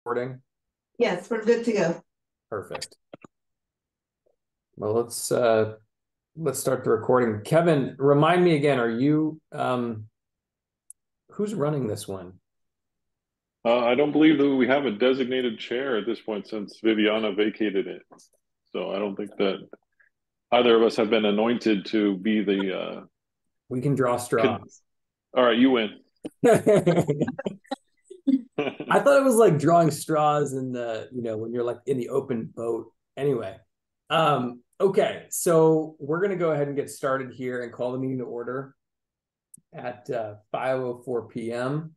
Recording? Yes, we're good to go. Perfect. Well, let's start the recording. Kevin, remind me again, are you who's running this one? I don't believe that we have a designated chair at this point since Viviana vacated it. So I don't think that either of us have been anointed to be the. We can draw straws. All right, you win. I thought it was like drawing straws in the, when you're like in the open boat. Anyway, okay, so we're gonna go ahead and get started here and call the meeting to order at 5:04 p.m.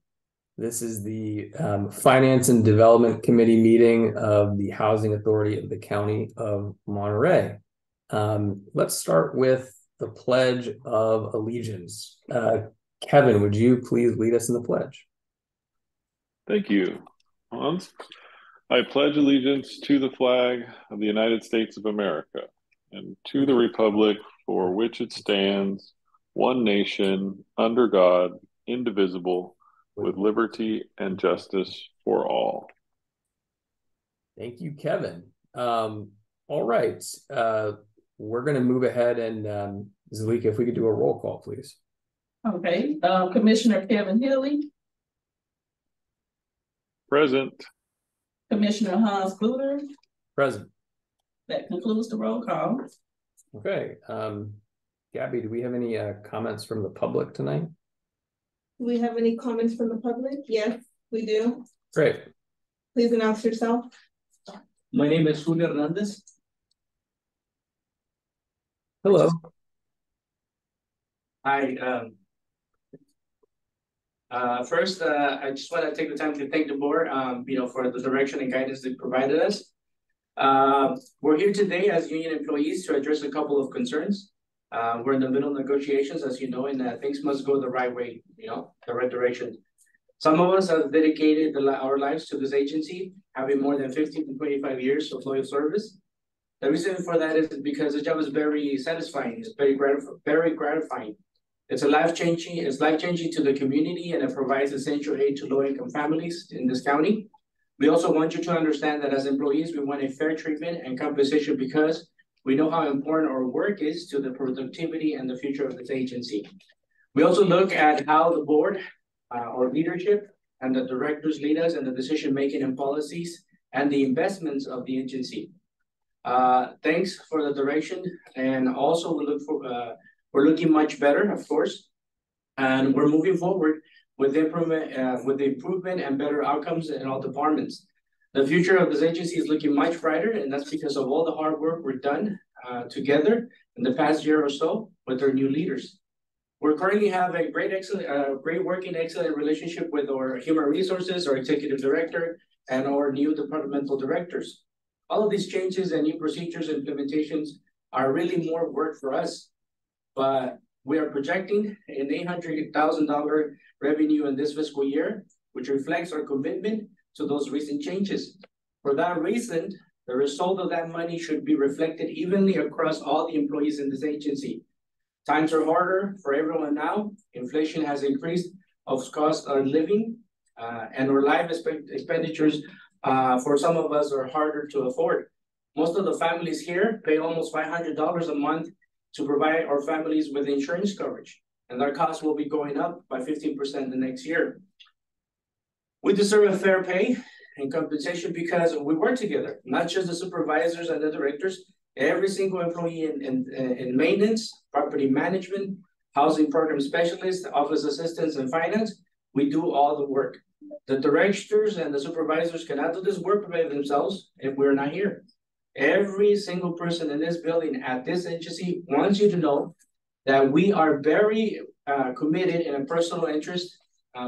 This is the Finance and Development Committee meeting of the Housing Authority of the County of Monterey. Let's start with the Pledge of Allegiance. Kevin, would you please lead us in the pledge? Thank you, Hans. I pledge allegiance to the flag of the United States of America and to the republic for which it stands, one nation, under God, indivisible, with liberty and justice for all. Thank you, Kevin. All right. We're going to move ahead and Zalika, if we could do a roll call, please. Okay. Commissioner Kevin Healy. Present. Commissioner Hans Kluter. Present. That concludes the roll call. Okay. Gabby, do we have any comments from the public tonight? Do we have any comments from the public? Yes, we do. Great. Please announce yourself. My name is Julio Hernandez. Hello. Hi. First, I just want to take the time to thank the board, for the direction and guidance they provided us. We're here today as union employees to address a couple of concerns. We're in the middle of negotiations, as you know, and things must go the right way, the right direction. Some of us have dedicated our lives to this agency, having more than 15 to 25 years of loyal service. The reason for that is because the job is very satisfying. It's very gratifying. It's life-changing to the community, and it provides essential aid to low-income families in this county. We also want you to understand that as employees, we want a fair treatment and compensation because we know how important our work is to the productivity and the future of this agency. We also look at how the board, our leadership, and the directors lead us in the decision-making and policies and the investments of the agency. Thanks for the direction, and also we're looking much better, of course, and we're moving forward with improvement and better outcomes in all departments. The future of this agency is looking much brighter, and that's because of all the hard work we've done together in the past year or so with our new leaders. We currently have a great working relationship with our human resources, our executive director, and our new departmental directors. All of these changes and new procedures and implementations are really more work for us, but we are projecting an $800,000 revenue in this fiscal year, which reflects our commitment to those recent changes. For that reason, the result of that money should be reflected evenly across all the employees in this agency. Times are harder for everyone now. Inflation has increased of cost of living, and our life expenditures for some of us are harder to afford. Most of the families here pay almost $500 a month to provide our families with insurance coverage, and our costs will be going up by 15% the next year. We deserve a fair pay and compensation because we work together, not just the supervisors and the directors. Every single employee in maintenance, property management, housing program specialists, office assistants, and finance, we do all the work. The directors and the supervisors cannot do this work by themselves if we're not here. Every single person in this building at this agency wants you to know that we are very committed in a personal interest,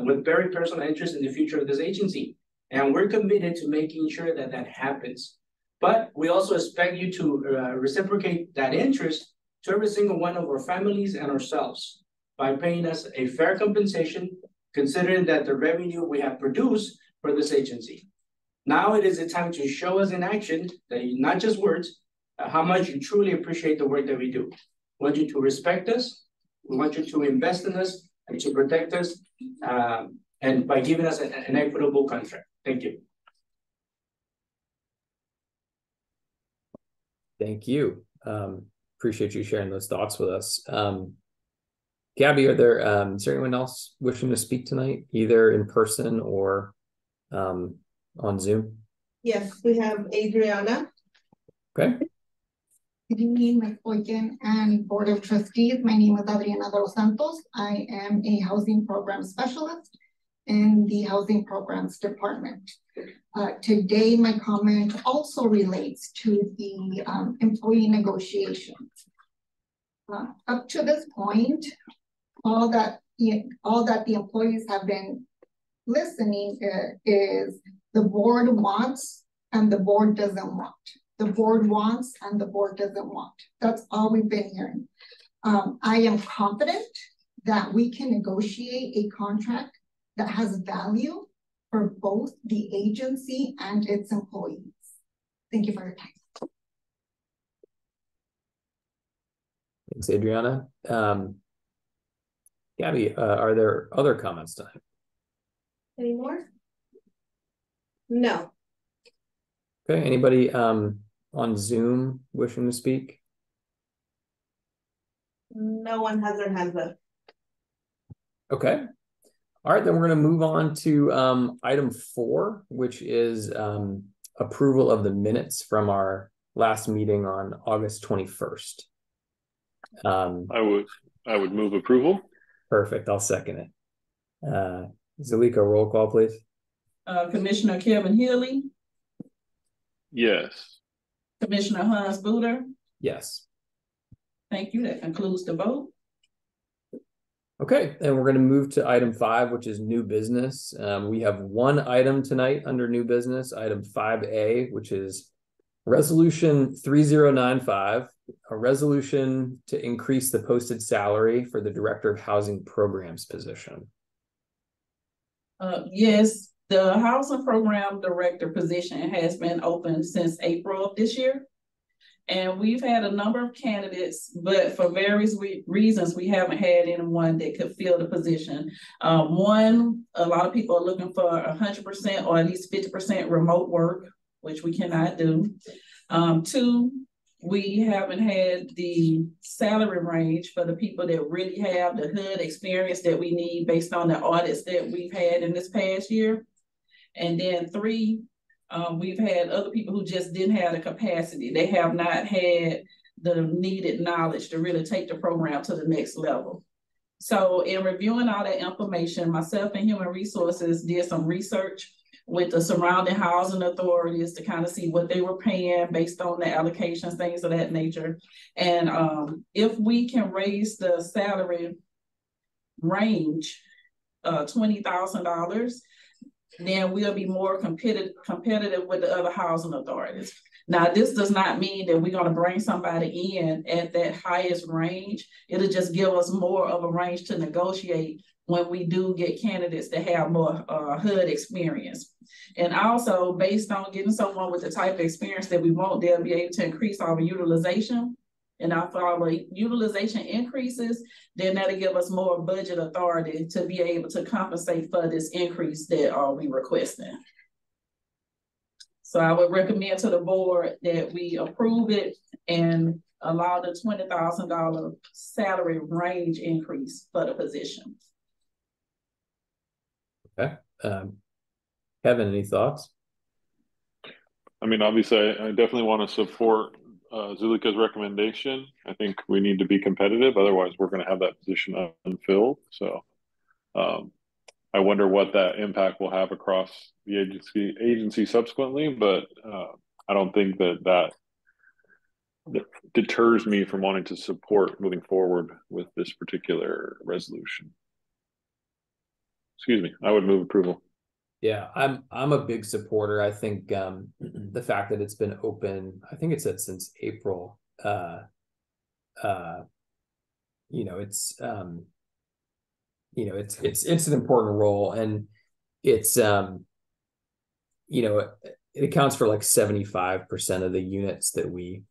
with very personal interest in the future of this agency. And we're committed to making sure that that happens. But we also expect you to reciprocate that interest to every single one of our families and ourselves by paying us a fair compensation, considering that the revenue we have produced for this agency. Now it is a time to show us in action, that not just words, how much you truly appreciate the work that we do. We want you to respect us. We want you to invest in us and to protect us, and by giving us an equitable contract. Thank you. Thank you. Appreciate you sharing those thoughts with us. Gabby, is there anyone else wishing to speak tonight, either in person or on Zoom? Yes, we have Adriana. Okay. Good evening, Ms. Boykin and Board of Trustees. My name is Adriana Dos Santos. I am a housing program specialist in the Housing Programs Department. Today, my comment also relates to the employee negotiations. Up to this point, all that the employees have been listening is the board wants and the board doesn't want. The board wants and the board doesn't want. That's all we've been hearing. I am confident that we can negotiate a contract that has value for both the agency and its employees. Thank you for your time. Thanks, Adriana. Gabby, are there other comments tonight? Any more? No. Okay, anybody on Zoom wishing to speak? No one has their hands up. Okay. All right, then we're going to move on to item 4, which is approval of the minutes from our last meeting on August 21st. I would move approval. Perfect. I'll second it. Zalika, roll call, please. Commissioner Kevin Healy, Yes. Commissioner Hans Buder. Yes. Thank you. That concludes the vote. Okay, and we're going to move to item 5, which is new business. We have one item tonight under new business, item 5A, which is Resolution 3095, a resolution to increase the posted salary for the Director of Housing Programs position. Yes, the Housing Program Director position has been open since April of this year. And we've had a number of candidates, but for various reasons, we haven't had anyone that could fill the position. One, a lot of people are looking for 100% or at least 50% remote work, which we cannot do. 2, we haven't had the salary range for the people that really have the hood experience that we need based on the audits that we've had in this past year. And then 3, we've had other people who just didn't have the capacity. They have not had the needed knowledge to really take the program to the next level. So in reviewing all that information, myself and Human Resources did some research with the surrounding housing authorities to kind of see what they were paying based on the allocations, things of that nature. And if we can raise the salary range $20,000, then we'll be more competitive with the other housing authorities. Now, this does not mean that we're going to bring somebody in at that highest range. It'll just give us more of a range to negotiate when we do get candidates that have more HUD experience. And also, based on getting someone with the type of experience that we want, they'll be able to increase our utilization. And if our utilization increases, then that'll give us more budget authority to be able to compensate for this increase that we requesting. So I would recommend to the board that we approve it and allow the $20,000 salary range increase for the position. Okay. Kevin, any thoughts? I mean, obviously, I definitely want to support Zulika's recommendation. I think we need to be competitive. Otherwise, we're going to have that position unfilled. So I wonder what that impact will have across the agency subsequently. But I don't think that deters me from wanting to support moving forward with this particular resolution. Excuse me. I would move approval. Yeah, I'm a big supporter. I think the fact that it's been open, I think it said since April. It's it's an important role, and it's it accounts for like 75% of the units that we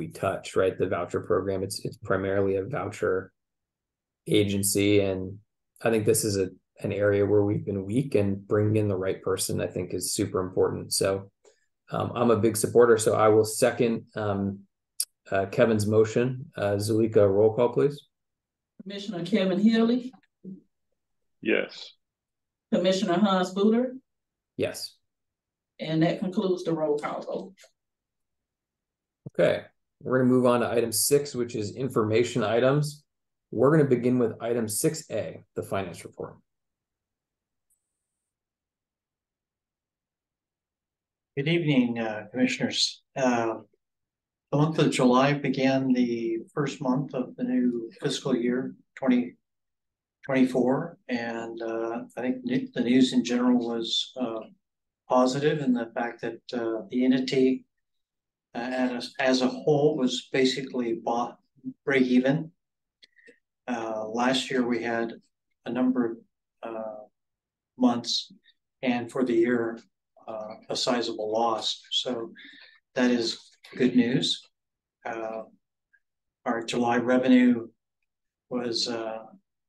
touch, right? The voucher program. It's primarily a voucher agency, and I think this is an area where we've been weak, and bringing in the right person, I think, is super important. So I'm a big supporter, so I will second Kevin's motion. Zulika, roll call, please. Commissioner Kevin Healy, Yes. Commissioner Hans Booter, Yes. and that concludes the roll call vote. Okay, we're going to move on to item 6, which is information items. We're going to begin with item 6A, the finance report. Good evening, commissioners. The month of July began the first month of the new fiscal year 2024, and I think the news in general was positive in the fact that the entity as a whole was basically break even. Last year we had a number of months, and for the year a sizable loss. So that is good news. Our July revenue was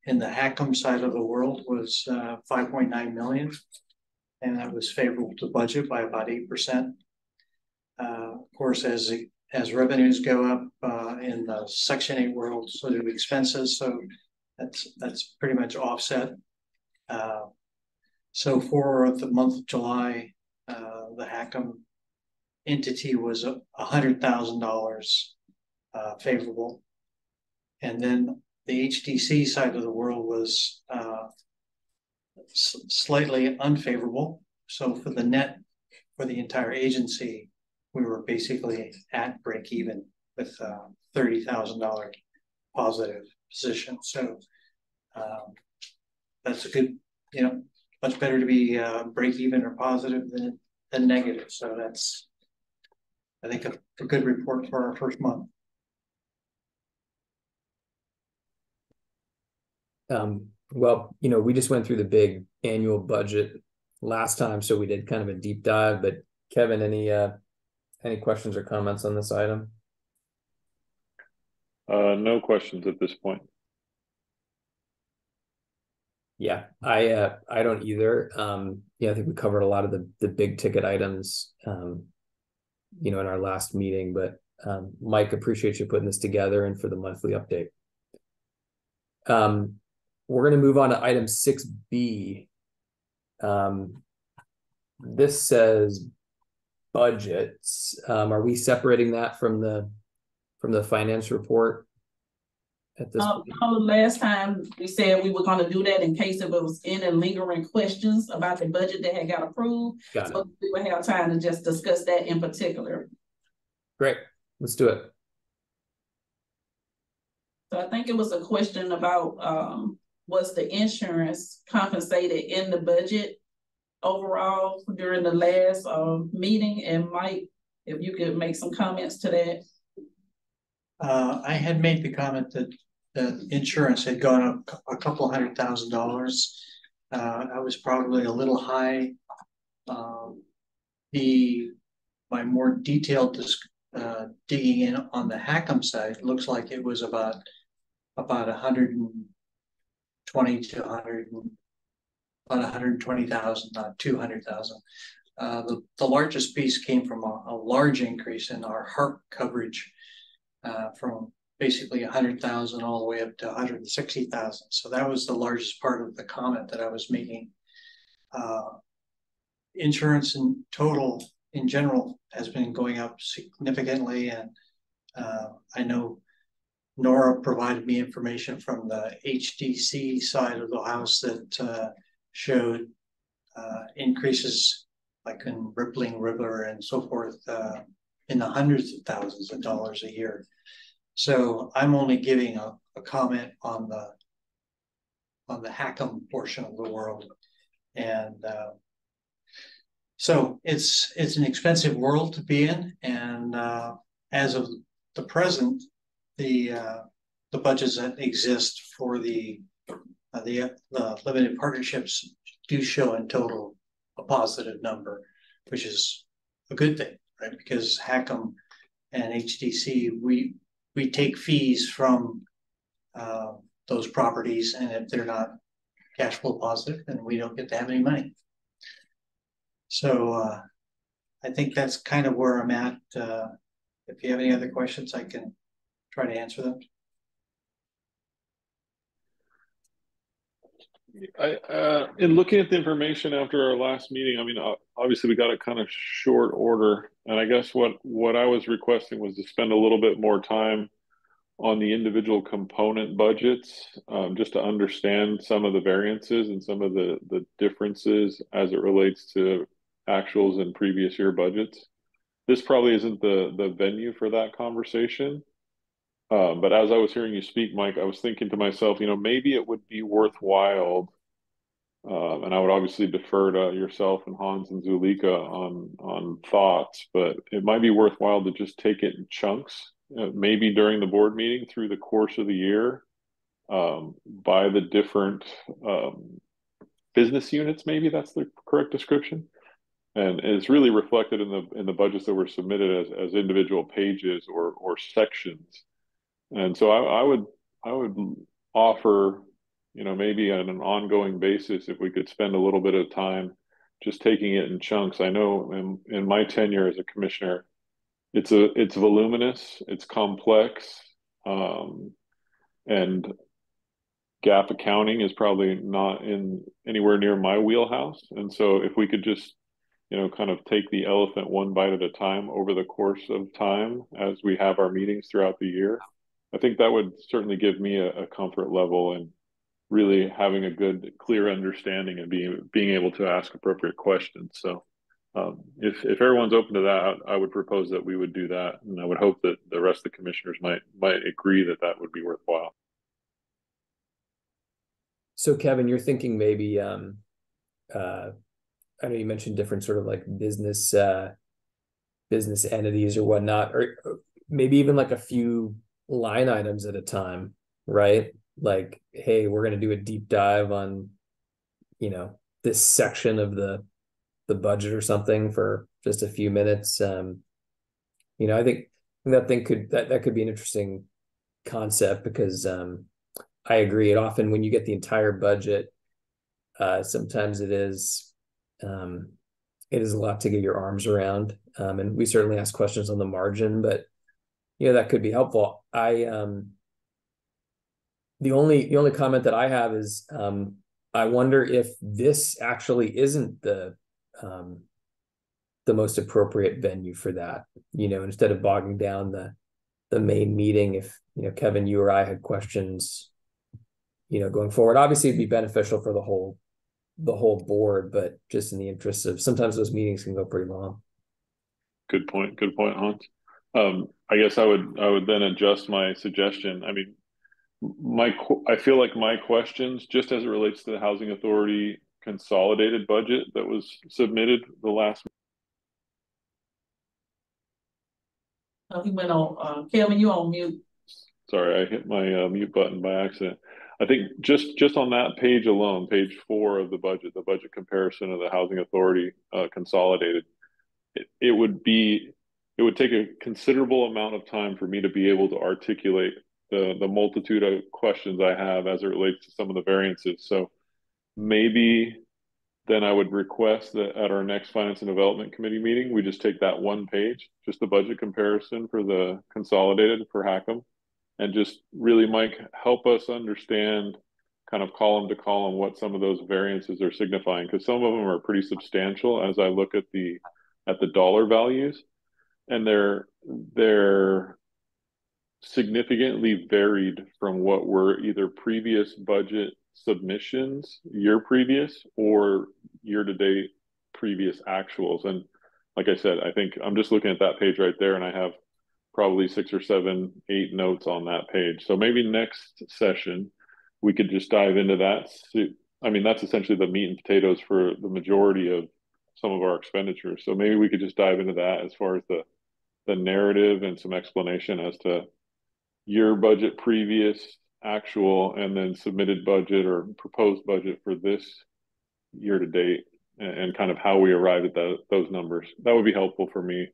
in the HACM side of the world was 5.9 million, and that was favorable to budget by about 8%. Of course, as revenues go up in the Section 8 world, so do expenses. So that's pretty much offset. So for the month of July, the HACM entity was $100,000 favorable, and then the HDC side of the world was slightly unfavorable. So for the net for the entire agency, we were basically at break even with $30,000 positive position. So that's a good, much better to be break even or positive than negative. So that's, I think, a good report for our first month. Well, we just went through the big annual budget last time, so we did kind of a deep dive. But Kevin, any questions or comments on this item? No questions at this point. Yeah, I don't either. I think we covered a lot of the big ticket items, in our last meeting. But Mike, appreciate you putting this together and for the monthly update. We're going to move on to item 6B. This says budgets. Are we separating that from the finance report at this point? Last time we said we were going to do that in case if it was any lingering questions about the budget that had got approved. So we would have time to just discuss that in particular. Great, let's do it. So I think it was a question about was the insurance compensated in the budget overall during the last meeting? And Mike, if you could make some comments to that. I had made the comment that the insurance had gone up a couple $100,000. I was probably a little high. My more detailed digging in on the HACM side looks like it was about 120 to 100, about 120,000, not 200,000. The largest piece came from a large increase in our HARP coverage from basically 100,000 all the way up to 160,000. So that was the largest part of the comment that I was making. Insurance in total, in general, has been going up significantly, and I know Nora provided me information from the HDC side of the house that showed increases like in Rippling River and so forth in the hundreds of thousands of dollars a year. So I'm only giving a comment on the HACM portion of the world, and so it's an expensive world to be in. And as of the present, the budgets that exist for the limited partnerships do show in total a positive number, which is a good thing, right? Because HACM and HDC, we take fees from those properties, and if they're not cash flow positive, then we don't get to have any money. So I think that's kind of where I'm at. If you have any other questions, I can try to answer them. In looking at the information after our last meeting, I mean, obviously we got a kind of short order, and I guess what I was requesting was to spend a little bit more time on the individual component budgets, just to understand some of the variances and some of the differences as it relates to actuals and previous year budgets. This probably isn't the venue for that conversation. But as I was hearing you speak, Mike, I was thinking to myself, maybe it would be worthwhile, and I would obviously defer to yourself and Hans and Zulika on thoughts, but it might be worthwhile to just take it in chunks, maybe during the board meeting through the course of the year, by the different business units. Maybe that's the correct description. And it's really reflected in the budgets that were submitted as individual pages or sections. And so I would offer, maybe on an ongoing basis, if we could spend a little bit of time just taking it in chunks. I know in my tenure as a commissioner, it's voluminous, it's complex, and gap accounting is probably not in anywhere near my wheelhouse. And so if we could just kind of take the elephant one bite at a time over the course of time as we have our meetings throughout the year, I think that would certainly give me a comfort level and really having a good, clear understanding and being able to ask appropriate questions. So if everyone's open to that, I would propose that we would do that. And I would hope that the rest of the commissioners might agree that would be worthwhile. So Kevin, you're thinking maybe, I know you mentioned different sort of like business entities or whatnot, or maybe even like a few line items at a time, right? Like, hey, we're going to do a deep dive on, this section of the budget or something for just a few minutes. I think that could be an interesting concept because I agree. Often when you get the entire budget, sometimes it is a lot to get your arms around. And we certainly ask questions on the margin, but that could be helpful. The only comment that I have is I wonder if this actually isn't the most appropriate venue for that. Instead of bogging down the main meeting, if Kevin, you or I had questions, going forward, obviously it'd be beneficial for the whole board, but just in the interest of sometimes those meetings can go pretty long. Good point, Hans. I guess I would then adjust my suggestion. I mean, I feel like my questions, just as it relates to the Housing Authority consolidated budget that was submitted the last. He went on. Kevin, you on mute. Sorry, I hit my mute button by accident. I think just on that page alone, page 4 of the budget comparison of the Housing Authority consolidated, it would take a considerable amount of time for me to be able to articulate the multitude of questions I have as it relates to some of the variances. So maybe then I would request that at our next Finance and Development Committee meeting, we just take that one page, just the budget comparison for the consolidated for HACM, and just really, Mike, help us understand kind of column to column what some of those variances are signifying, because some of them are pretty substantial as I look at the dollar values, and they're significantly varied from what were either previous budget submissions year previous or year to date previous actuals. And like I said, I think I'm just looking at that page right there, and I have probably 6 or 7, 8 notes on that page. So maybe next session we could just dive into that. I mean, that's essentially the meat and potatoes for the majority of some of our expenditures. So maybe we could just dive into that as far as the narrative and some explanation as to your budget previous actual and then submitted budget or proposed budget for this year to date, and kind of how we arrived at those numbers. That would be helpful for me.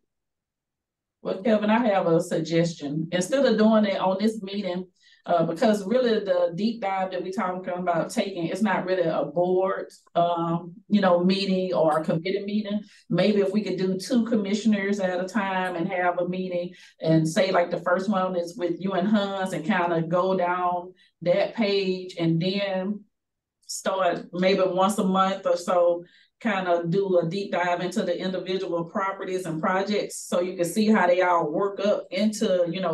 Well, Kevin, I have a suggestion. Instead of doing it on this meeting, Because really the deep dive that we're talking about taking, it's not really a board, meeting or a committee meeting. Maybe if we could do 2 commissioners at a time and have a meeting and say like the first one is with you and Hans and kind of go down that page and then start maybe once a month or so, kind of do a deep dive into the individual properties and projects so you can see how they all work up into,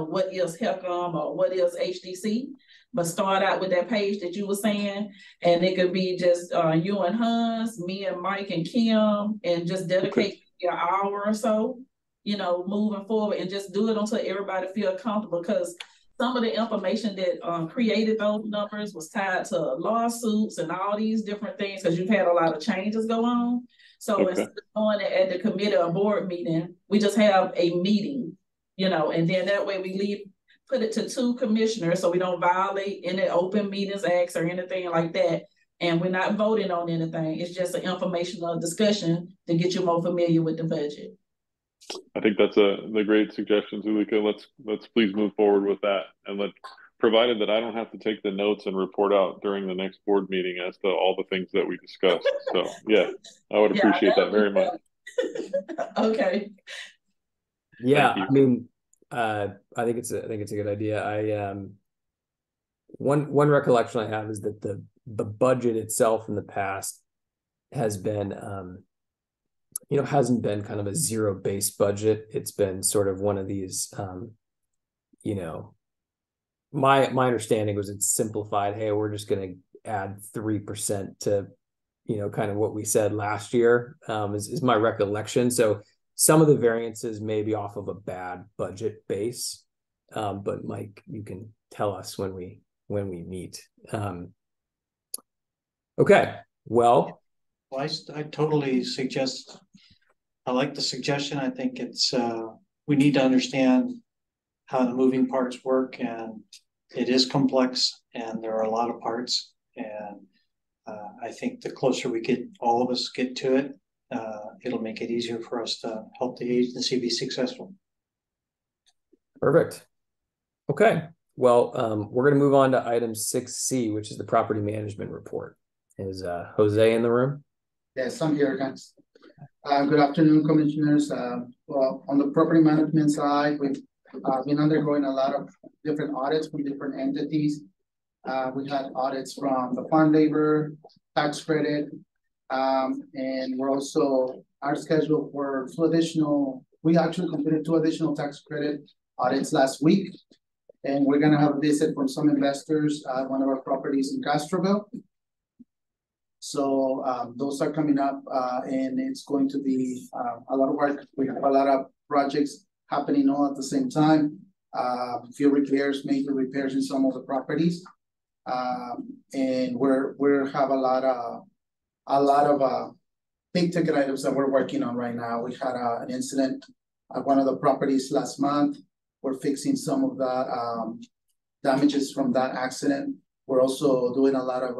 what is HECM or what is HDC. But start out with that page that you were saying, and it could be just you and Hans, me and Mike and Kim, and just dedicate an hour or so, moving forward, and just do it until everybody feel comfortable, because some of the information that created those numbers was tied to lawsuits and all these different things, because you've had a lot of changes go on. So instead of doing it at the committee or board meeting, we just have a meeting, and then that way we put it to 2 commissioners so we don't violate any open meetings acts or anything like that. And we're not voting on anything. It's just an informational discussion to get you more familiar with the budget. I think that's the great suggestion, Zulika. Let's please move forward with that, and provided that I don't have to take the notes and report out during the next board meeting as to all the things that we discussed. So yeah, I would appreciate that very much. Okay. Yeah, I mean, I think it's a good idea. One recollection I have is that the budget itself in the past has been hasn't been kind of a zero-based budget. It's been sort of one of these, my understanding was it's simplified. Hey, we're just going to add 3% to, kind of what we said last year, is my recollection. So some of the variances may be off of a bad budget base, but Mike, you can tell us when we meet. Okay, well, I totally suggest. I like the suggestion. I think it's we need to understand how the moving parts work, and it is complex, and there are a lot of parts. And I think the closer all of us get to it, it'll make it easier for us to help the agency be successful. Perfect. Okay. Well, we're going to move on to item 6C, which is the property management report. Is Jose in the room? Yes, I'm here, guys. Good afternoon, commissioners. Well, on the property management side, we've been undergoing a lot of different audits from different entities. We had audits from the farm labor, tax credit, and we're also our schedule for we actually completed 2 additional tax credit audits last week. And we're gonna have a visit from some investors at one of our properties in Castroville. So those are coming up, and it's going to be a lot of work. We have a lot of projects happening all at the same time. A few repairs, major repairs in some of the properties, and we have a lot of big ticket items that we're working on right now. We had an incident at one of the properties last month. We're fixing some of the damages from that accident. We're also doing a lot of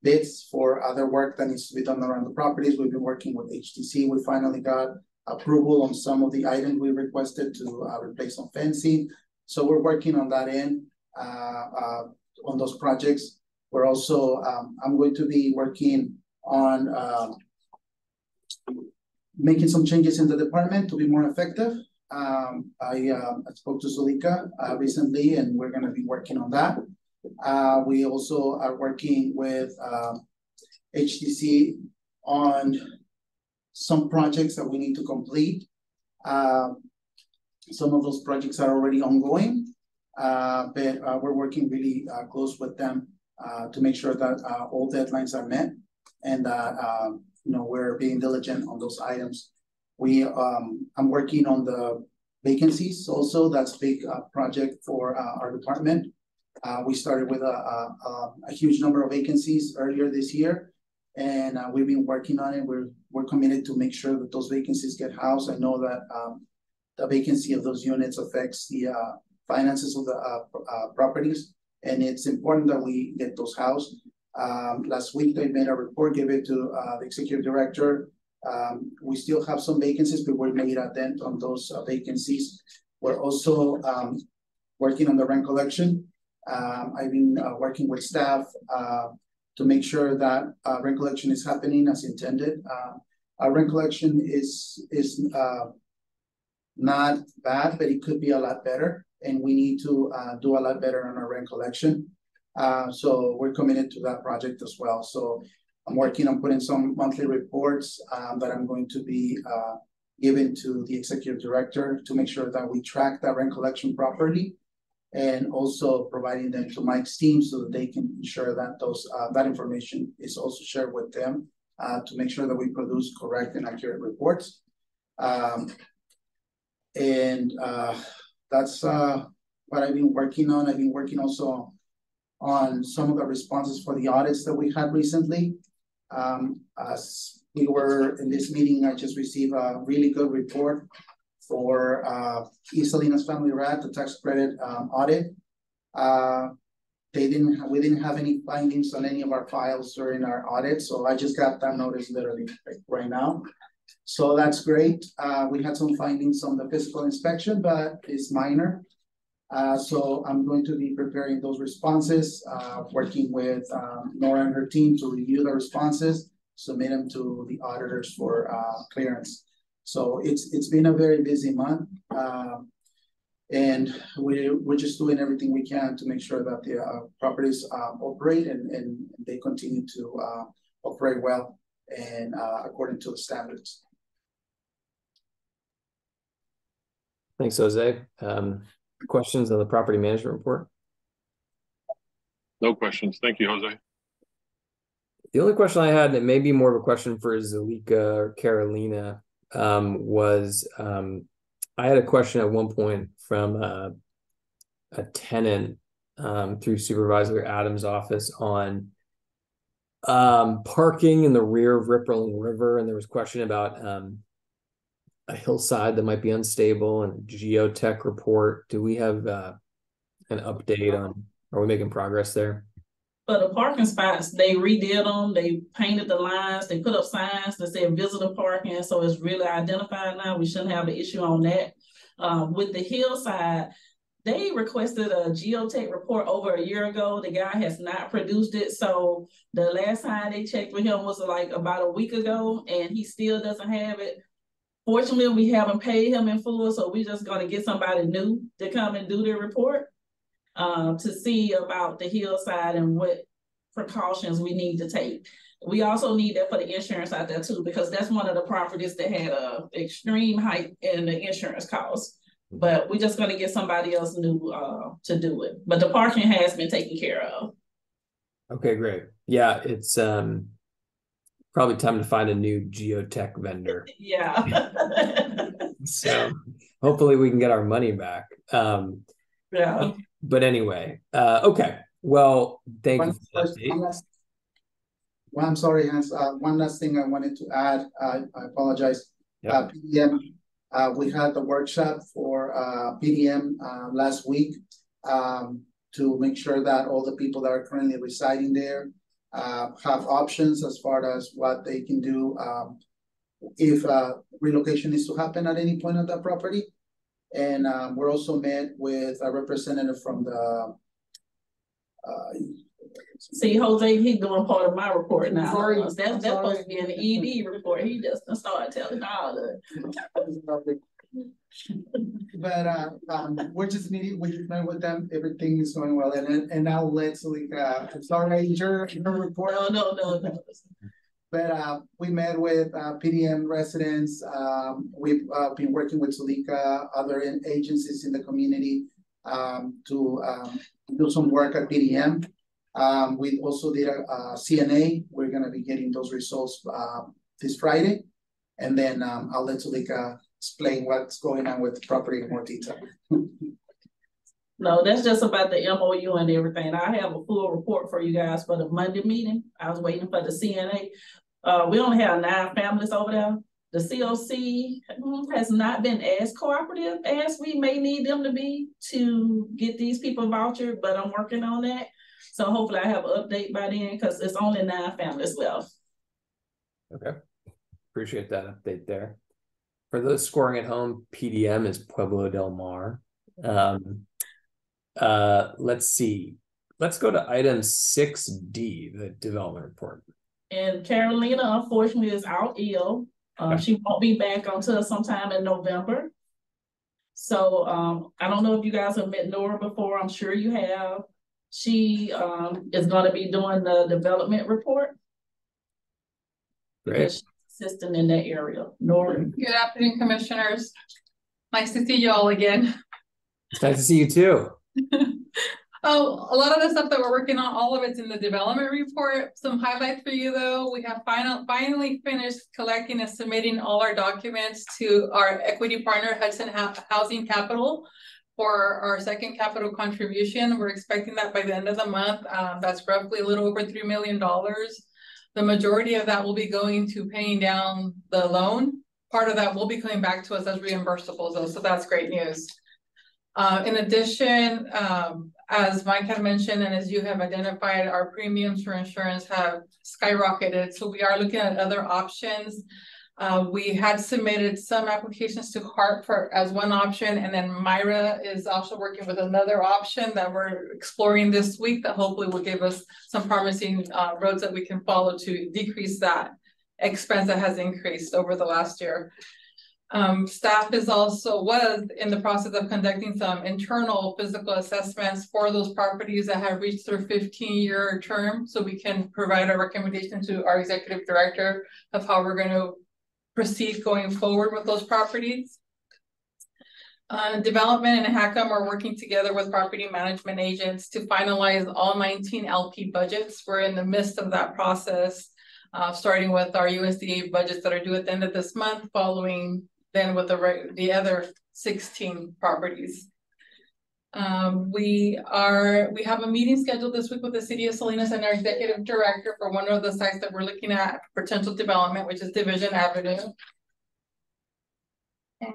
bids for other work that needs to be done around the properties. We've been working with HTC. We finally got approval on some of the items we requested to replace some fencing. So we're working on that end, on those projects. We're also, I'm going to be working on making some changes in the department to be more effective. I spoke to Zulika recently, and we're going to be working on that. We also are working with HTC on some projects that we need to complete. Some of those projects are already ongoing, but we're working really close with them to make sure that all deadlines are met, and we're being diligent on those items. I'm working on the vacancies also. That's a big project for our department. We started with a huge number of vacancies earlier this year, and we've been working on it. We're committed to make sure that those vacancies get housed. I know that the vacancy of those units affects the finances of the properties, and it's important that we get those housed. Last week, they made a report, gave it to the executive director. We still have some vacancies, but we made a dent on those vacancies. We're also working on the rent collection. I've been working with staff to make sure that rent collection is happening as intended. Our rent collection is not bad, but it could be a lot better, and we need to do a lot better on our rent collection. So we're committed to that project as well. So I'm working on putting some monthly reports that I'm going to be given to the executive director to make sure that we track that rent collection properly, and also providing them to Mike's team so that they can ensure that that information is also shared with them to make sure that we produce correct and accurate reports. That's what I've been working on. I've been working also on some of the responses for the audits that we had recently. As we were in this meeting, I just received a really good report for Isalinas Family Rat, the tax credit audit. We didn't have any findings on any of our files during our audit, so I just got that notice literally right now. So that's great. We had some findings on the physical inspection, but it's minor. So I'm going to be preparing those responses, working with Nora and her team to review the responses, submit them to the auditors for clearance. So it's been a very busy month, and we're just doing everything we can to make sure that the properties operate and they continue to operate well and according to the standards. Thanks, Jose. Questions on the property management report? No questions. Thank you, Jose. The only question I had, and it may be more of a question for Zalika or Carolina, was I had a question at one point from a tenant through Supervisor Adams' office on parking in the rear of Rippling River, and there was a question about a hillside that might be unstable and a geotech report. Do we have an update on, are we making progress there? For the parking spots, they redid them, they painted the lines, they put up signs that said visitor parking, so it's really identified now. We shouldn't have an issue on that. With the hillside, they requested a geotech report over a year ago. The guy has not produced it, so the last time they checked with him was like about a week ago, and he still doesn't have it. Fortunately, we haven't paid him in full, so we're just gonna get somebody new to come and do the report to see about the hillside and what precautions we need to take. We also need that for the insurance out there too, because that's one of the properties that had a extreme hike in the insurance costs. But we're just gonna get somebody else new to do it. But the parking has been taken care of. Okay, great. Yeah, it's probably time to find a new geotech vendor. Yeah. So hopefully we can get our money back. Yeah. But anyway, okay. Well, thank you for that. Well, I'm sorry, Hans. One last thing I wanted to add. I apologize. Yep. PDM, we had the workshop for PDM last week to make sure that all the people that are currently residing there have options as far as what they can do if relocation is to happen at any point on that property. And we're also met with a representative from the see, Jose, he's doing part of my report now. Sorry, that's supposed to be an ED report. He just started telling all the. But we're just meeting. We just met with them. Everything is going well, and now let's sorry, your report. No. But we met with PDM residents. We've been working with Zulika, other agencies in the community to do some work at PDM. We also did a CNA. We're going to be getting those results this Friday. And then I'll let Zulika explain what's going on with the property in more detail. No, that's just about the MOU and everything. I have a full report for you guys for the Monday meeting. I was waiting for the CNA. We only have 9 families over there. The COC has not been as cooperative as we may need them to be to get these people vouchered, but I'm working on that. So hopefully I have an update by then because it's only 9 families left. Okay. Appreciate that update there. For those scoring at home, PDM is Pueblo del Mar. Let's see. Let's go to item 6D, the development report. And Carolina, unfortunately, is out ill. She won't be back until sometime in November. So I don't know if you guys have met Nora before. I'm sure you have. She is going to be doing the development report. Great. Because she's assistant in that area. Nora. Good afternoon, commissioners. Nice to see you all again. It's nice to see you too. Oh, a lot of the stuff that we're working on, all of it's in the development report. Some highlights for you though. We have finally finished collecting and submitting all our documents to our equity partner, Hudson Housing Capital, for our second capital contribution. We're expecting that by the end of the month. That's roughly a little over $3 million. The majority of that will be going to paying down the loan. Part of that will be coming back to us as reimbursables though, so that's great news. In addition, as Mike had mentioned, and as you have identified, our premiums for insurance have skyrocketed. So we are looking at other options. We had submitted some applications to HARP as one option, and then Myra is also working with another option that we're exploring this week that hopefully will give us some promising roads that we can follow to decrease that expense that has increased over the last year. Staff was in the process of conducting some internal physical assessments for those properties that have reached their 15-year term, so we can provide a recommendation to our executive director of how we're going to proceed going forward with those properties. Development and HACM are working together with property management agents to finalize all 19 LP budgets. We're in the midst of that process, starting with our USDA budgets that are due at the end of this month, following then with the other 16 properties. We have a meeting scheduled this week with the City of Salinas and our executive director for one of the sites that we're looking at potential development, which is Division Avenue. And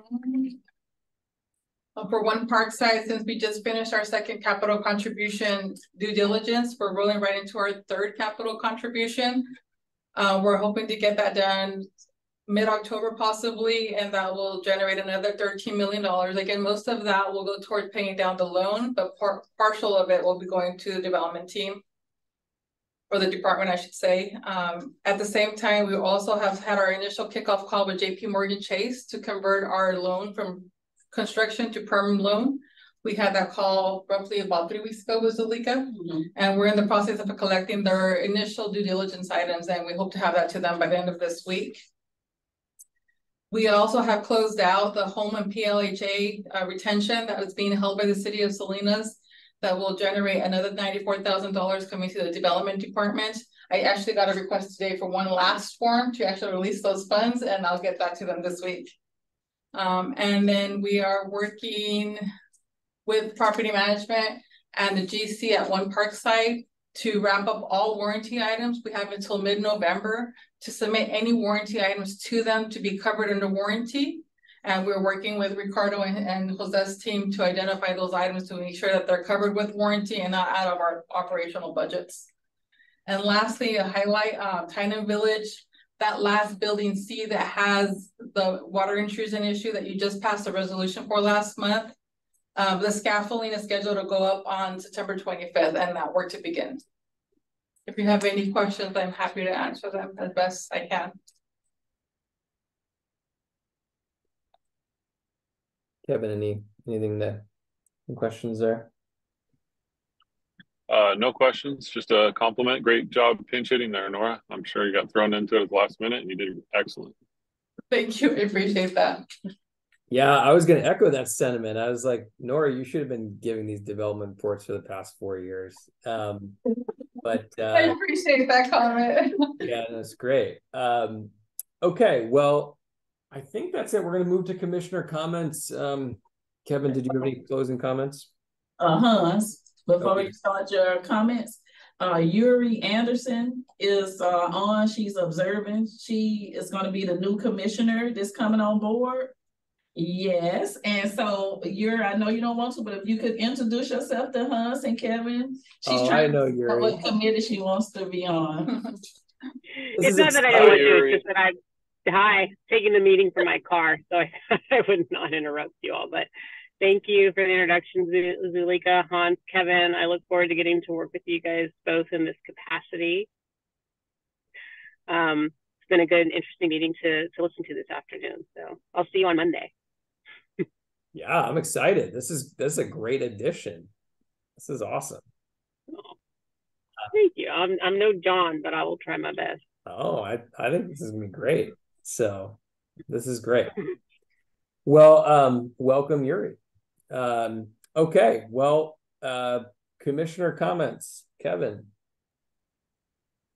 for one park site, since we just finished our second capital contribution due diligence, we're rolling right into our third capital contribution. We're hoping to get that done mid-October possibly, and that will generate another $13 million. Again, most of that will go toward paying down the loan, but partial of it will be going to the development team, or the department, I should say. At the same time, we also have had our initial kickoff call with JP Morgan Chase to convert our loan from construction to perm loan. We had that call roughly about 3 weeks ago with Zulika, and we're in the process of collecting their initial due diligence items, and we hope to have that to them by the end of this week. We also have closed out the home and PLHA retention that was being held by the City of Salinas that will generate another $94,000 coming to the development department. I actually got a request today for one last form to actually release those funds, and I'll get that to them this week. And then we are working with property management and the GC at one park site to wrap up all warranty items. We have until mid-November to submit any warranty items to them to be covered under warranty. And we're working with Ricardo and Jose's team to identify those items to make sure that they're covered with warranty and not out of our operational budgets. And lastly, a highlight, Tynan Village, that last building C that has the water intrusion issue that you just passed a resolution for last month. The scaffolding is scheduled to go up on September 25th and that work to begin. If you have any questions, I'm happy to answer them as best I can. Kevin, any questions there? No questions, just a compliment. Great job pinch hitting there, Nora. I'm sure you got thrown into it at the last minute and you did excellent. Thank you, I appreciate that. Yeah, I was going to echo that sentiment. I was like, Nora, you should have been giving these development reports for the past 4 years. But I appreciate that comment. Yeah, that's great. Okay, well, I think that's it. We're going to move to commissioner comments. Kevin, did you have any closing comments? Before we start your comments, Yuri Anderson is on. She's observing. She is going to be the new commissioner that's coming on board. Yes, and so I know you don't want to, but if you could introduce yourself to Hans and Kevin. She's trying to know what committee she wants to be on. It's not that I don't want to, it's just that taking the meeting from my car, so I would not interrupt you all. But Thank you for the introduction, Zulika, Hans, Kevin. I look forward to getting to work with you guys both in this capacity. It's been a good, interesting meeting to listen to this afternoon. So I'll see you on Monday. Yeah, I'm excited. This is a great addition. This is awesome. Oh, thank you. I'm no John, but I will try my best. Oh, I think this is gonna be great. So this is great. Well, welcome, Yuri. Okay, well, commissioner comments, Kevin.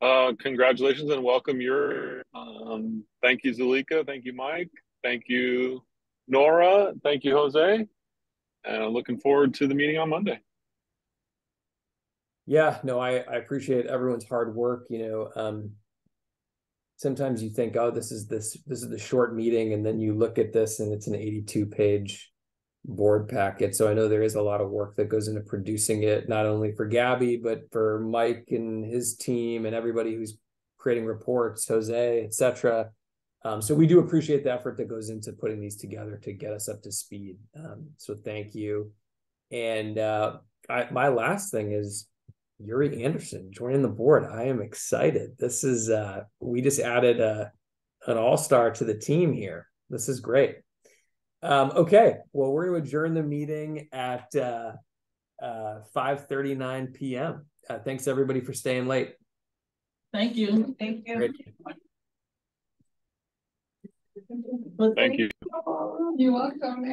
Congratulations and welcome your thank you, Zulika. Thank you, Mike. Thank you, Nora. Thank you, Jose. And I'm looking forward to the meeting on Monday. Yeah, no, I appreciate everyone's hard work. Sometimes you think, oh, this is the short meeting, and then you look at this and it's an 82-page board packet. So I know there is a lot of work that goes into producing it, not only for Gabby, but for Mike and his team and everybody who's creating reports, Jose, etc. So we do appreciate the effort that goes into putting these together to get us up to speed. So thank you. And my last thing is Yuri Anderson joining the board. I am excited. This is we just added an all-star to the team here. This is great. Okay, well, we're going to adjourn the meeting at 5:39 p.m. Thanks everybody for staying late. Thank you. Thank you. Great. Thank you. You're welcome.